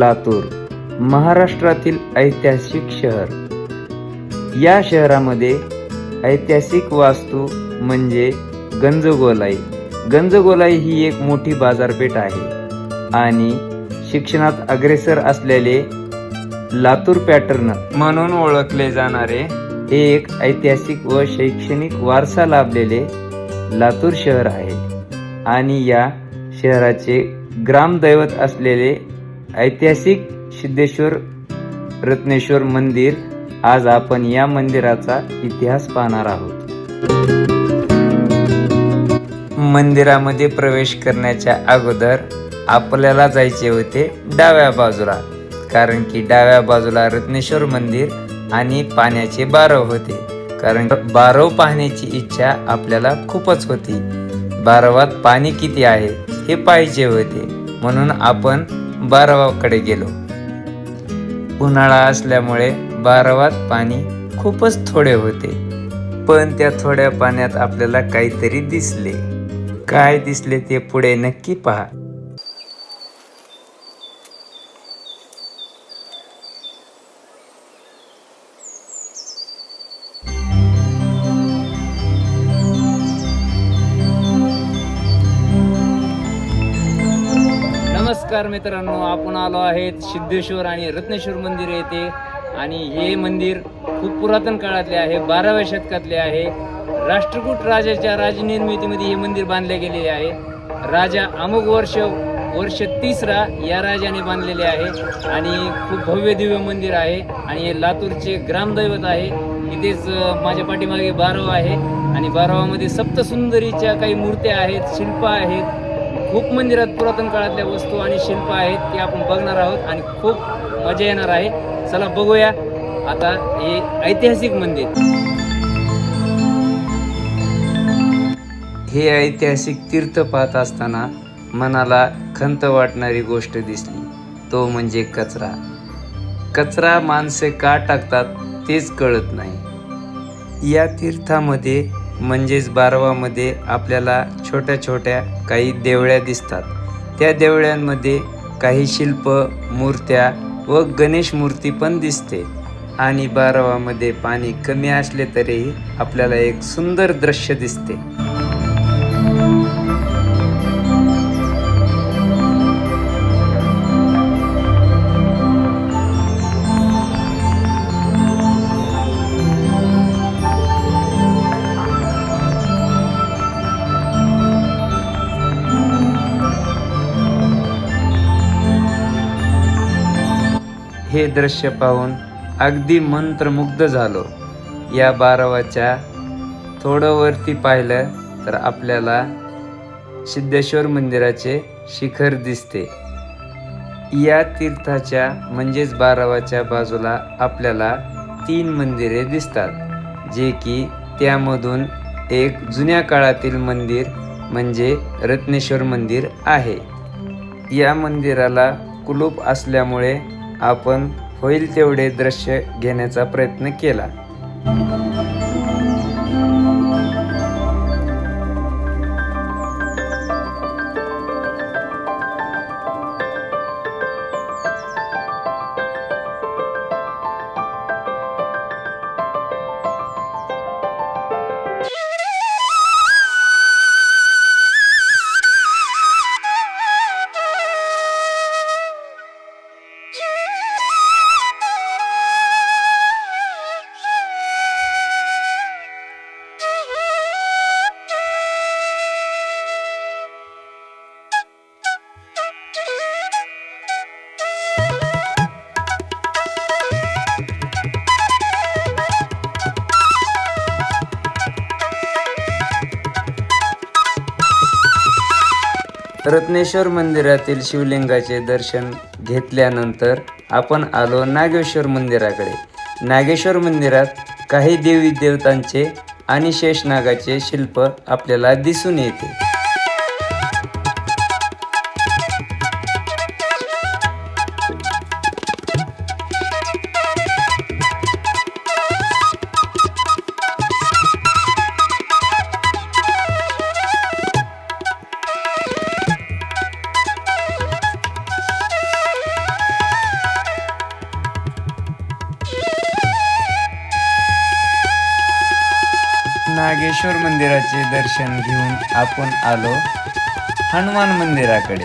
लातूर महाराष्ट्रातील ऐतिहासिक शहर. या शहरामध्ये ऐतिहासिक वास्तू म्हणजे गंजगोलाई. गंजगोलाई ही एक मोठी बाजारपेठ आहे आणि शिक्षणात अग्रेसर असलेले लातूर पॅटर्न म्हणून ओळखले जाणारे हे एक ऐतिहासिक व शैक्षणिक वारसा लाभलेले लातूर शहर आहे. आणि या शहराचे ग्रामदैवत असलेले ऐतिहासिक सिद्धेश्वर रत्नेश्वर मंदिर, आज आपण या मंदिराचा इतिहास पाहणार आहोत. मंदिरामध्ये प्रवेश करण्याच्या अगोदर आपल्याला जायचे होते डाव्या बाजूला, कारण की डाव्या बाजूला रत्नेश्वर मंदिर आणि पाण्याचे बारव होते. कारण बारव पाहण्याची इच्छा आपल्याला खूपच होती. बारवात पाणी किती आहे हे पाहिजे होते, म्हणून आपण बारवाकडे गेलो. उन्हाळा असल्यामुळे बारवात पाणी खूपच थोडे होते, पण त्या थोड्या पाण्यात आपल्याला काहीतरी दिसले. काय दिसले ते पुढे नक्की पहा. नमस्कार मित्रांनो, आपण आलो आहेत सिद्धेश्वर आणि रत्नेश्वर मंदिर येथे. आणि हे मंदिर खूप पुरातन काळातले आहे, 12व्या शतकातले आहे. राष्ट्रकूट राजाच्या राजनिर्मितीमध्ये हे मंदिर बांधले गेलेले आहे. राजा अमुक वर्ष 3रा या राजाने बांधलेले आहे आणि खूप भव्य दिव्य मंदिर आहे. आणि हे लातूरचे ग्रामदैवत आहे. इथेच माझ्या पाठीमागे बारव आहे आणि बारवामध्ये सप्तसुंदरीच्या काही मूर्त्या आहेत, शिल्प आहेत. खूप मंदिरात पुरातन काळातल्या वस्तू आणि शिल्प आहेत, ते आपण बघणार आहोत आणि खूप मजा येणार आहे. चला बघूया आता हे ऐतिहासिक मंदिर. हे ऐतिहासिक तीर्थ पाहत असताना मनाला खंत वाटणारी गोष्ट दिसली, तो म्हणजे कचरा. कचरा माणसे का टाकतात तेच कळत नाही. या तीर्थामध्ये म्हणजेच बारवामध्ये आपल्याला छोट्या छोट्या काही देवळ्या दिसतात. त्या देवळ्यांमध्ये काही शिल्प, मूर्त्या व गणेश मूर्ती पण दिसते. आणि बारवामध्ये पाणी कमी असले तरीही आपल्याला एक सुंदर दृश्य दिसते. हे दृश्य पाहून अगदी मंत्रमुग्ध झालो. या बारवाच्या थोडं वरती पाहिलं तर आपल्याला सिद्धेश्वर मंदिराचे शिखर दिसते. या तीर्थाच्या म्हणजेच बारवाच्या बाजूला आपल्याला 3 मंदिरे दिसतात, जे की त्यामधून एक जुन्या काळातील मंदिर म्हणजे रत्नेश्वर मंदिर आहे. या मंदिराला कुलूप असल्यामुळे आपण होईल तेवढे दृश्य घेण्याचा प्रयत्न केला. रत्नेश्वर मंदिरातील शिवलिंगाचे दर्शन घेतल्यानंतर आपण आलो नागेश्वर मंदिराकडे. नागेश्वर मंदिरात काही देवी देवतांचे आणि शेषनागाचे शिल्प आपल्याला दिसून येते. नागेश्वर मंदिराचे दर्शन घेऊन आपण आलो हनुमान मंदिराकडे.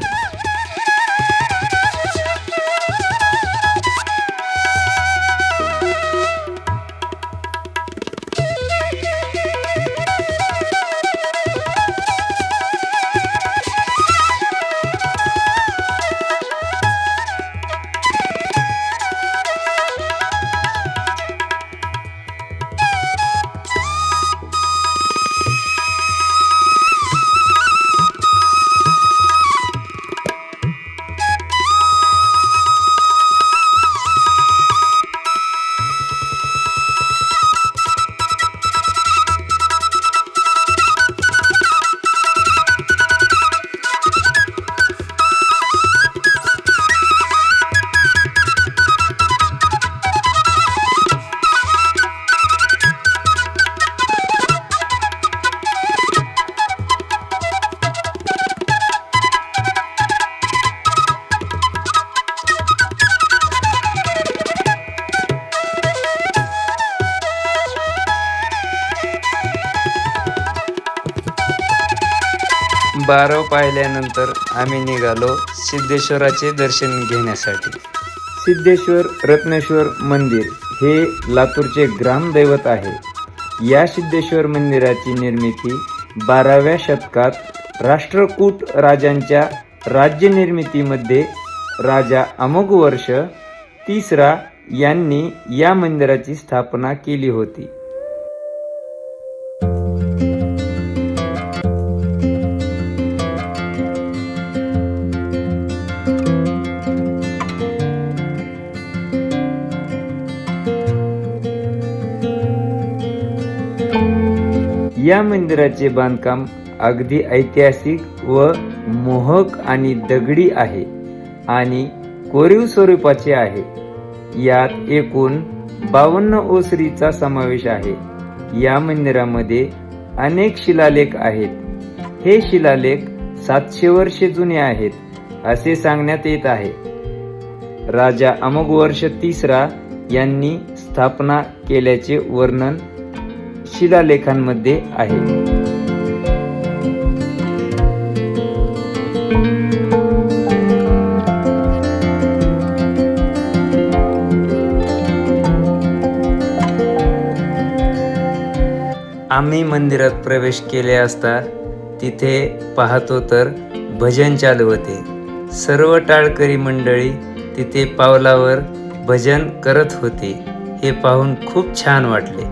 बारव पाहिल्यानंतर आम्ही निघालो सिद्धेश्वराचे दर्शन घेण्यासाठी. सिद्धेश्वर रत्नेश्वर मंदिर हे लातूरचे ग्रामदैवत आहे. या सिद्धेश्वर मंदिराची निर्मिती 12व्या शतकात राष्ट्रकूट राजांच्या राज्य निर्मितीमध्ये राजा अमोघवर्ष तिसरा यांनी या मंदिराची स्थापना केली होती. या मंदिराचे बांधकाम अगदी ऐतिहासिक व मोहक आणि दगडी आहे आणि कोरीव स्वरूपाचे आहे. यात एकूण 52 ओसरीचा समावेश आहे. या मंदिरामध्ये अनेक शिलालेख आहेत. हे शिलालेख 700 वर्षे जुने आहेत असे सांगण्यात येत आहे. राजा अमोघवर्ष तिसरा यांनी स्थापना केल्याचे वर्णन शिलालेखांमध्ये आहे. आम्ही मंदिरात प्रवेश केले असता तिथे पाहतो तर भजन चालू होते. सर्व टाळकरी मंडळी तिथे पावलावर भजन करत होते. हे पाहून खूप छान वाटले.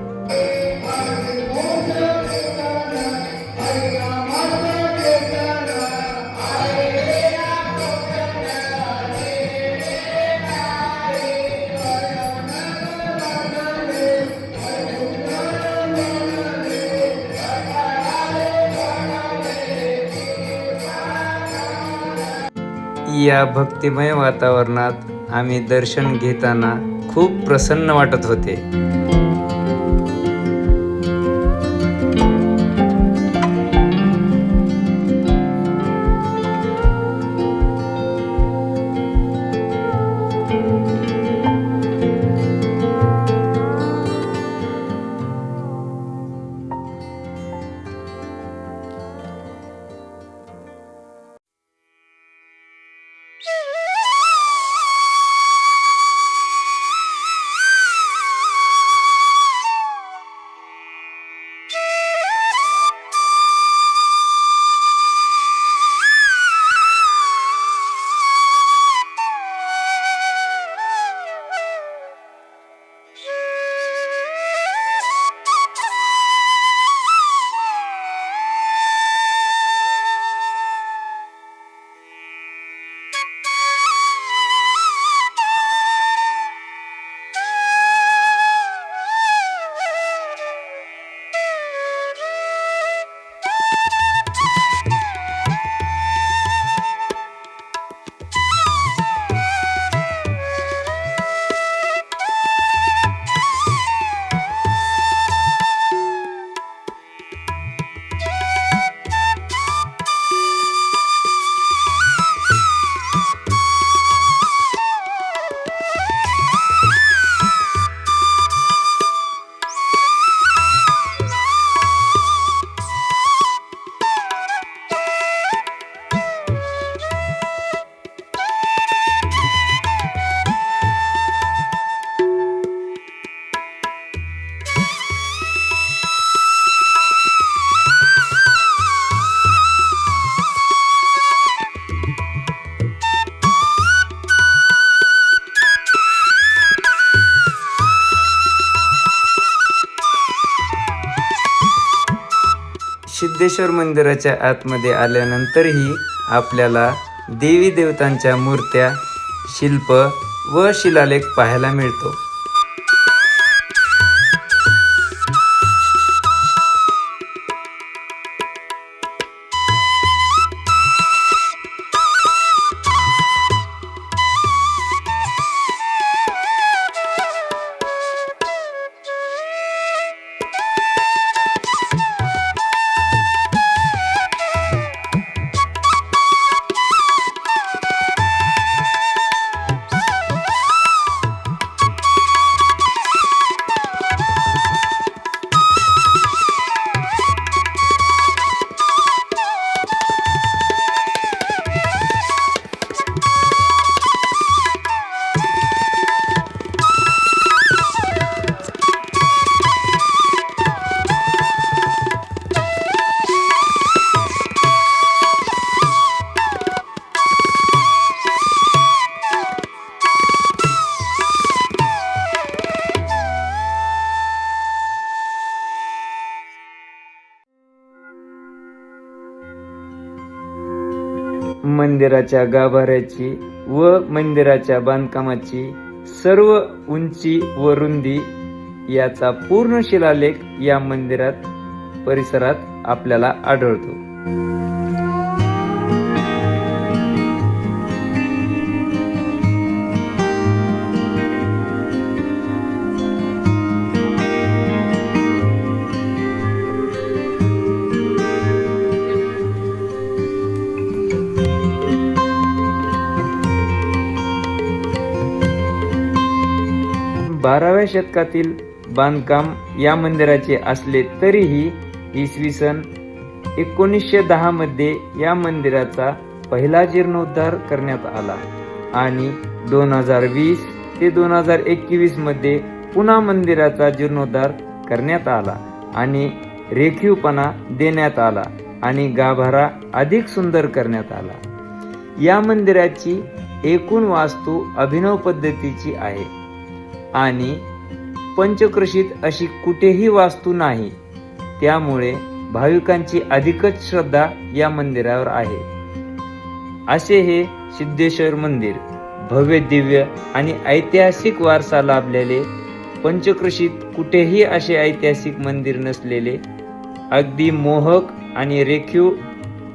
या भक्तिमय वातावरणात आम्ही दर्शन घेताना खूप प्रसन्न वाटत होते. सिद्धेश्वर मंदिराच्या आतमध्ये आल्यानंतरही आपल्याला देवी देवतांच्या मूर्त्या, शिल्प व शिलालेख पाहायला मिळतो. मंदिराच्या गाभाऱ्याची व मंदिराच्या बांधकामाची सर्व उंची व रुंदी याचा पूर्ण शिलालेख या मंदिरात परिसरात आपल्याला आढळतो. बाराव्या शतकातील बांधकाम या मंदिराचे असले तरीही इसवी सन 1910 मध्ये या मंदिराचा पहिला जीर्णोद्धार करण्यात आला आणि 2020 ते 2021 मध्ये पुन्हा मंदिराचा जीर्णोद्धार करण्यात आला आणि रेखीवपणा देण्यात आला आणि गाभारा अधिक सुंदर करण्यात आला. या मंदिराची एकूण वास्तू अभिनव पद्धतीची आहे आणि पंचक्रोशीत अशी कुठेही वास्तू नाही. त्यामुळे भाविकांची अधिकच श्रद्धा या मंदिरावर आहे. असे हे सिद्धेश्वर मंदिर भव्य, दिव्य आणि ऐतिहासिक वारसा लाभलेले, पंचक्रोशीत कुठेही असे ऐतिहासिक मंदिर नसलेले, अगदी मोहक आणि रेखीव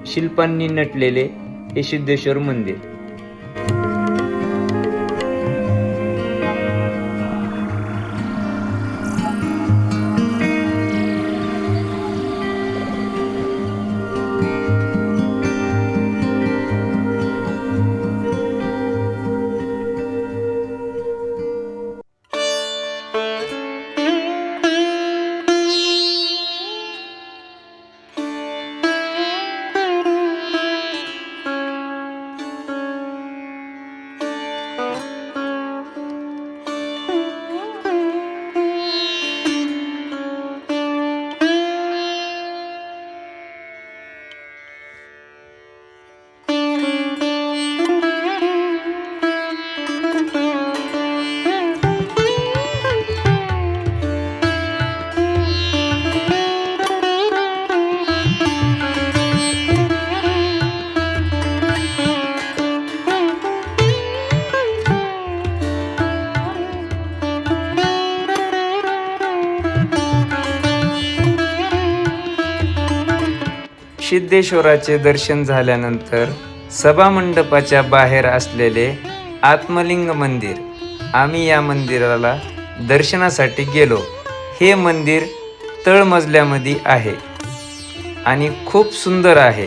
शिल्पांनी नटलेले हे सिद्धेश्वर मंदिर. सिद्धेश्वराचे दर्शन झाल्यानंतर सभामंडपाच्या बाहेर असलेले आत्मलिंग मंदिर, आम्ही या मंदिराला दर्शनासाठी गेलो. हे मंदिर तळमजल्यामध्ये आहे आणि खूप सुंदर आहे.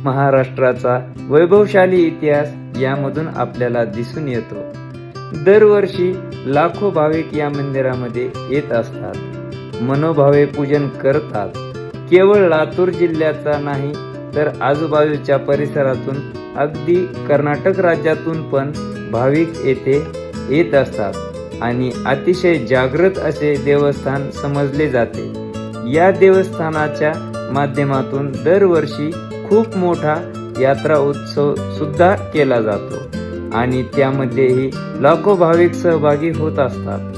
महाराष्ट्राचा वैभवशाली इतिहास यामधून आपल्याला दिसून येतो. दरवर्षी लाखो भाविक या मंदिरामध्ये येत असतात, मनोभावे पूजन करतात. केवळ लातूर जिल्ह्याचा नाही तर आजूबाजूच्या परिसरातून, अगदी कर्नाटक राज्यातून पण भाविक येथे येत असतात आणि अतिशय जागृत असे देवस्थान समजले जाते. या देवस्थानाच्या माध्यमातून दरवर्षी खूप मोठा यात्रा उत्सव सुद्धा केला जातो आणि त्यामध्येही लाखो भाविक सहभागी होत असतात.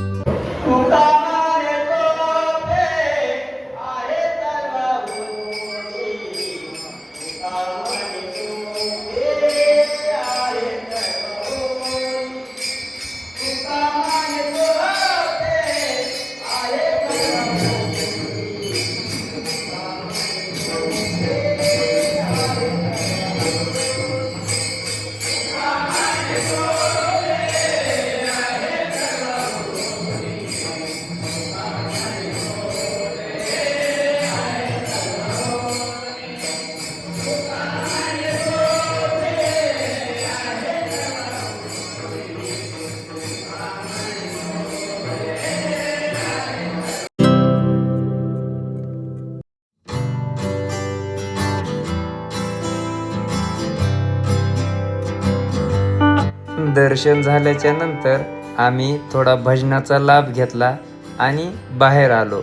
दर्शन झाल्याच्या नंतर आम्ही थोडा भजनाचा लाभ घेतला आणि बाहेर आलो.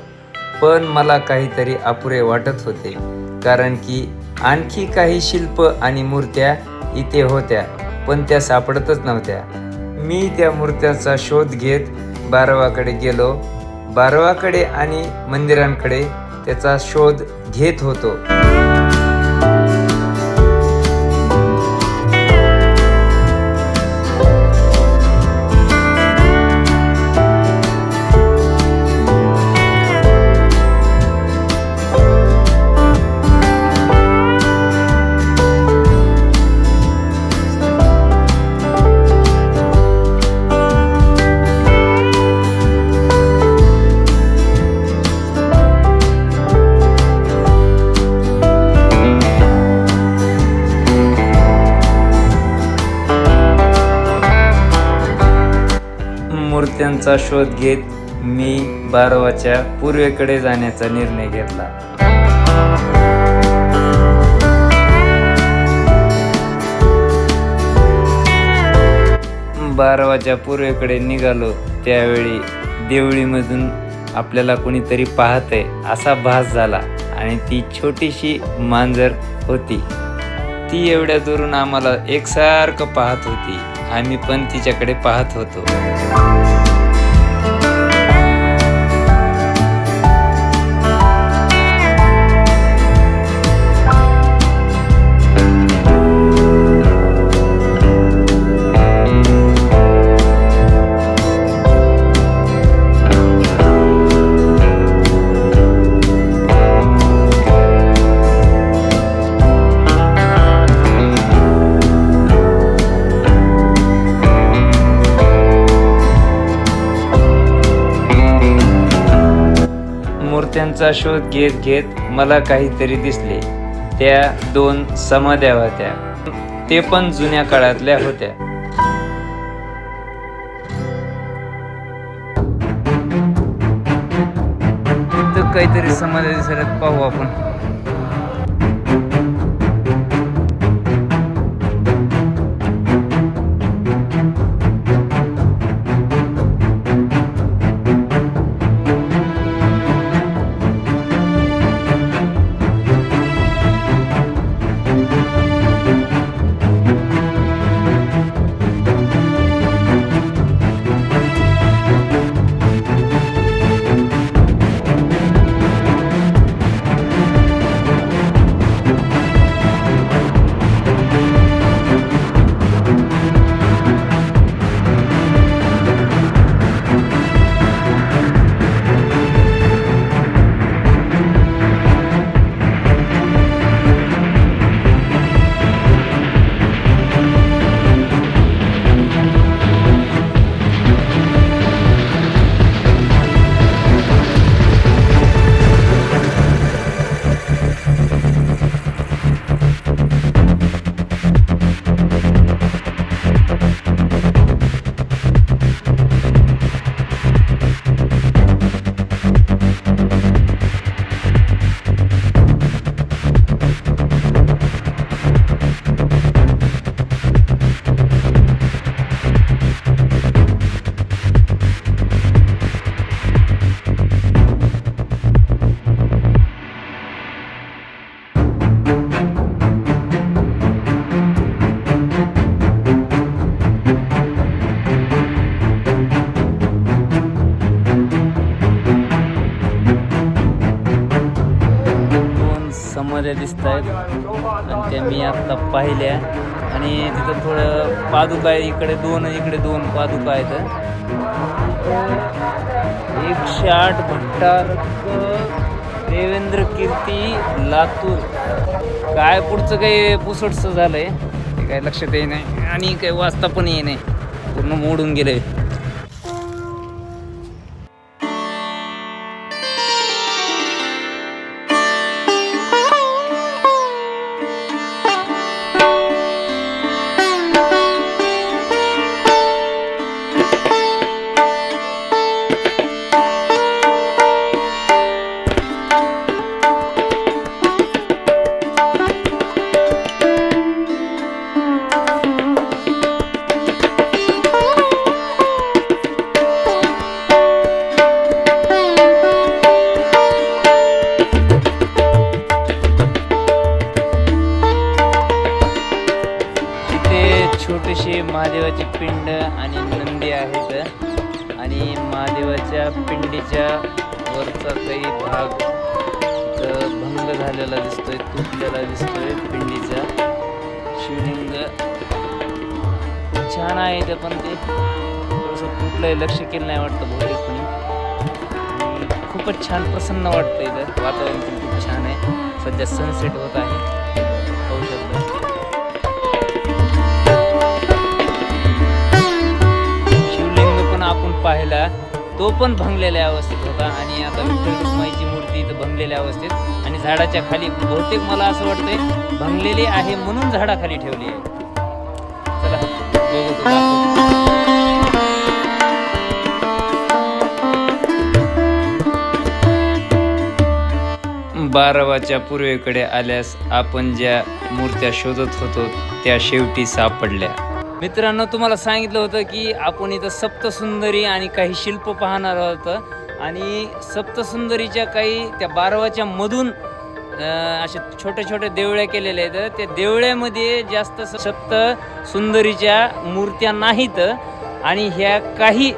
पण मला काहीतरी अपुरे वाटत होते, कारण की आणखी काही शिल्प आणि मूर्त्या इथे होत्या पण त्या सापडतच नव्हत्या. मी त्या मूर्त्याचा शोध घेत बारवाकडे गेलो. बारवाकडे आणि मंदिरांकडे त्याचा शोध घेत होतो. मूर्त्यांचा शोध घेत मी बारवाच्या पूर्वेकडे जाण्याचा निर्णय घेतला. बारवाच्या पूर्वेकडे निघालो त्यावेळी देवळीमधून आपल्याला कोणीतरी पाहतंय असा भास झाला आणि ती छोटीशी मांजर होती. ती एवढ्या दुरून आम्हाला एकसारखं पाहत होती. आम्ही पण तिच्याकडे पाहत होतो. मूर्त्यांचा शोध घेत घेत मला काहीतरी दिसले. त्या 2 समाध्या होत्या, ते पण जुन्या काळातल्या होत्या. तर काहीतरी समाध्या दिसल्यात, पाहू आपण. मध्ये दिसत आहेत आणि त्या मी आत्ता पाहिल्या. आणि तिथं थोडं पादुका आहे, इकडे दोन पादुका आहेत. 108 भट्टारक देवेंद्र कीर्ती लातूर. काय पुढचं काही पुसटचं झालंय ते काय लक्षात येई नाही आणि काही वाचता पण येई नाही, पूर्ण मोडून गेलंय. छोटेसे महादेवाची पिंड आणि नंदी आहेत आणि महादेवाच्या पिंडीच्या वरचा काही भाग भंग झालेला दिसतोय, तुटलेला दिसतोय. पिंडीचा शिवलिंग खूप छान आहे, ते पण ते थोडंसं तुटलंय, लक्ष केलं नाही वाटतं बहुतेक कोणी. खूपच छान प्रसन्न वाटतं इथं, वातावरण पण खूप छान आहे. सध्या सनसेट होत आहे, पाहू शकता. आपण पाहिला तो पण भंगलेल्या अवस्थेत होता आणि आता विठ्ठल रुक्माईची मूर्ती इथं भंगलेल्या अवस्थेत आणि झाडाच्या खाली बहुतेक मला असं वाटतंय भंगलेली आहे म्हणून झाडाखाली ठेवली आहे. चला बघू. 12वाच्या पूर्वेकडे आल्यास आपण ज्या मूर्त्या शोधत होतो त्या शेवटी सापडल्या. मित्रांनो, तुम्हाला सांगितलं होतं की आपण इथं सप्तसुंदरी आणि काही शिल्प पाहणार आहोत आणि सप्तसुंदरीच्या काही त्या 12वाच्या मधून अशा छोट्या छोट्या देवळ्या केलेल्या आहेत. त्या देवळ्यामध्ये जास्त सप्तसुंदरीच्या मूर्त्या नाहीत आणि ह्या काही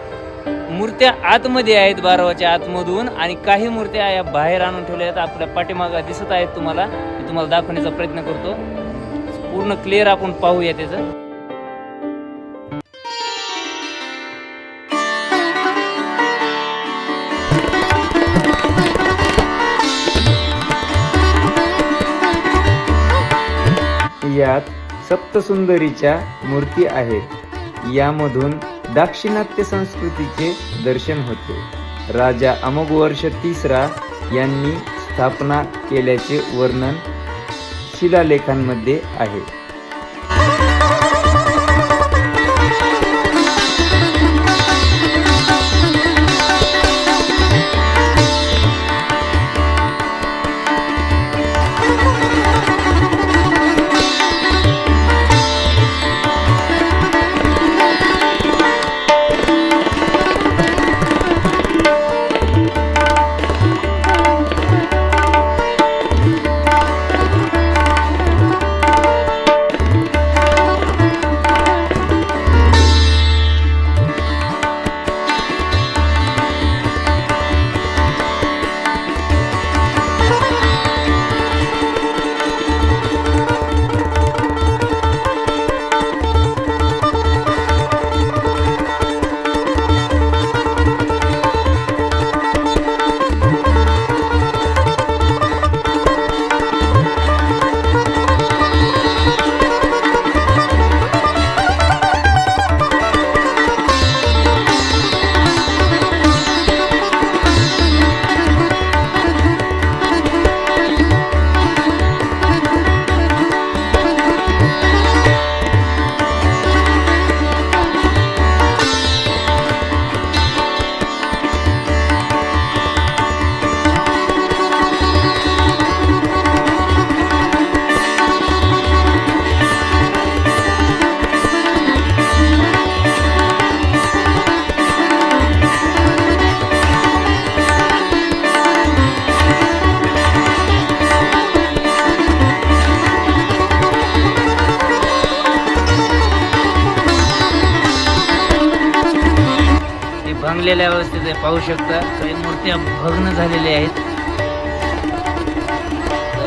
मूर्त्या आतमध्ये आहेत 12वाच्या आतमधून आणि काही मूर्त्या या बाहेर आणून ठेवल्या आहेत. आपल्या पाठीमागं दिसत आहेत तुम्हाला, मी तुम्हाला दाखवण्याचा प्रयत्न करतो. पूर्ण क्लिअर आपण पाहूया त्याचं. यात सप्तसुंदरीच्या मूर्ती आहेत. यामधून दाक्षिणात्य संस्कृतीचे दर्शन होते. राजा अमोघवर्ष तिसरा यांनी स्थापना केल्याचे वर्णन शिलालेखांमध्ये आहे. भंगलेल्या अवस्थेत पाहू शकता. काही मूर्त्या भग्न झालेल्या आहेत.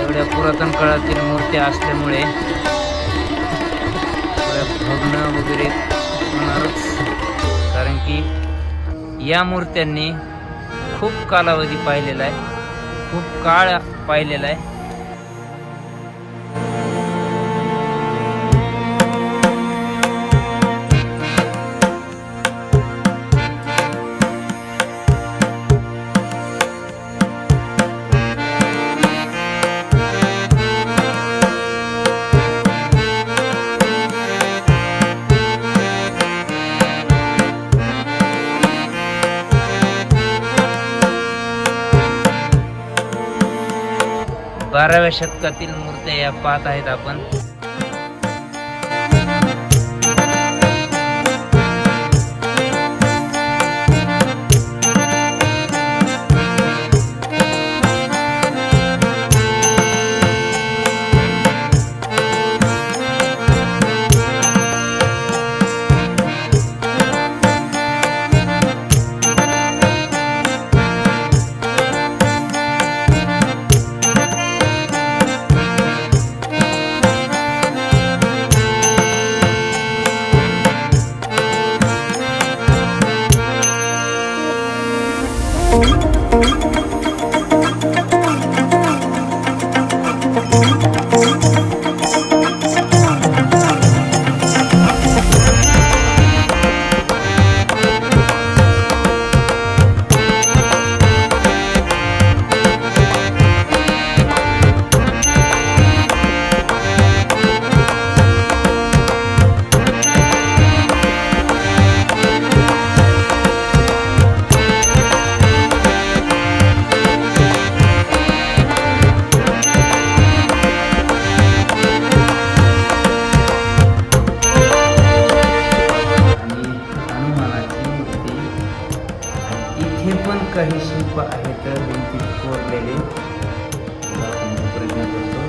एवढ्या थोड्या पुरातन काळातील मूर्त्या असल्यामुळे थोड्या भग्न वगैरे होणारच, कारण की या मूर्त्यांनी खूप कालावधी पाहिलेला आहे, खूप काळ पाहिलेला आहे. बाराव्या शतकातील मूर्त्या या पाहत आहेत आपण. इथे पण काही शिल्प आहेत भिंतीत कोरलेले, आपण प्रयत्न करतो.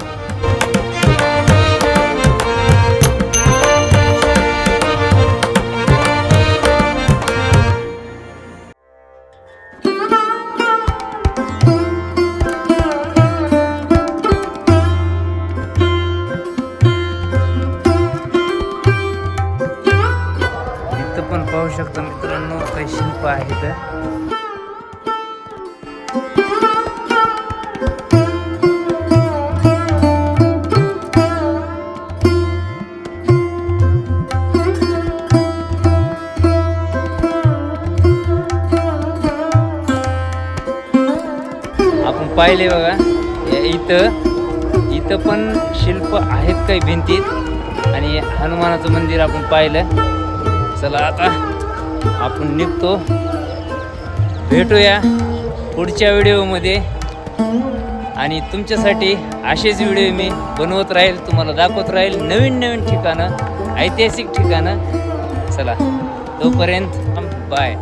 इथं पण पाहू शकता मित्रांनो काही शिल्प आहेत. आपण पाहिले बघा, इथं पण शिल्प आहेत काही भिंतीत, आणि हनुमानाचं मंदिर आपण पाहिलं. चला आता आपण निघतो, भेटूया पुढच्या व्हिडिओमध्ये, आणि तुमच्यासाठी असेच व्हिडिओ मी बनवत राहील, तुम्हाला दाखवत राहील नवीन नवीन ठिकाणं, ऐतिहासिक ठिकाणं. चला तोपर्यंत बाय.